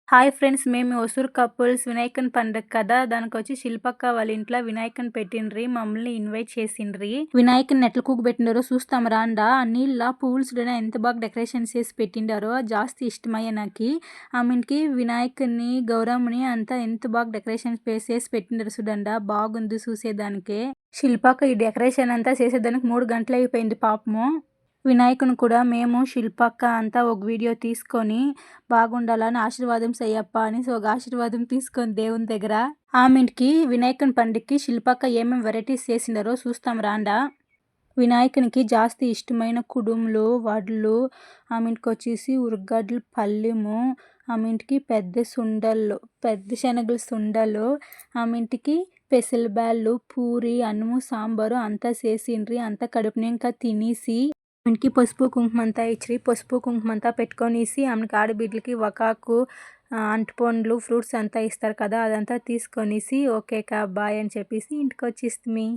Hi friends, మేము Hosur couples వినాయకుని పండగ కదా, దానికొచ్చి శిల్పక్క వాళ్ళ ఇంట్లో వినాయకుని పెట్టిండ్రి. మమ్మల్ని ఇన్వైట్ చేసిండ్రి. వినాయకుని ఎట్లా కూకబెట్టిండారో చూస్తాం రాండా. ఆ నీళ్ళ పువ్వులు ఎంత బాగా డెకరేషన్ చేసి పెట్టిండారో జాస్తి ఇష్టమయ్యే నాకు. ఆమెకి వినాయకుని గౌరమ్మని అంతా ఎంత బాగా డెకరేషన్ చేసి పెట్టిండారు చూడండా, బాగుంది చూసేదానికే. శిల్పక్క ఈ డెకరేషన్ అంతా చేసేదానికి 3 గంటలు అయిపోయింది పాపము. వినాయకుని కూడా మేము శిల్పక్క అంతా ఒక వీడియో తీసుకొని బాగుండాలని ఆశీర్వాదం చెయ్యప్ప అనేసి ఒక ఆశీర్వాదం తీసుకొని దేవుని దగ్గర. ఆమెకి వినాయకుని పండుగకి శిల్పక్క ఏమేమి వెరైటీస్ చేసిండారో చూస్తాం రాండా. వినాయకునికి జాస్తి ఇష్టమైన కుడుములు, వడ్లు, ఆమెకి వచ్చేసి ఉర్గడ్లు పల్లెము, ఆమెకి పెద్ద సుండలు, పెద్ద శనగల సుండలు, ఆమెకి పెసలబ్యాళ్ళు, పూరి, అన్నము, సాంబారు అంతా చేసిండ్రి. అంతా కడుపు నింకా తినేసి ఆమెకి పసుపు కుంకుమ అంతా ఇచ్చి పసుపు కుంకుమ అంతా పెట్టుకొనేసి ఆమెకి ఆడబిడ్డలకి వకాకు, అంటుపండ్లు, ఫ్రూట్స్ అంతా ఇస్తారు కదా, అదంతా తీసుకొనేసి ఓకే కా బాయ్ అని చెప్పేసి ఇంటికి వచ్చేస్తుంది.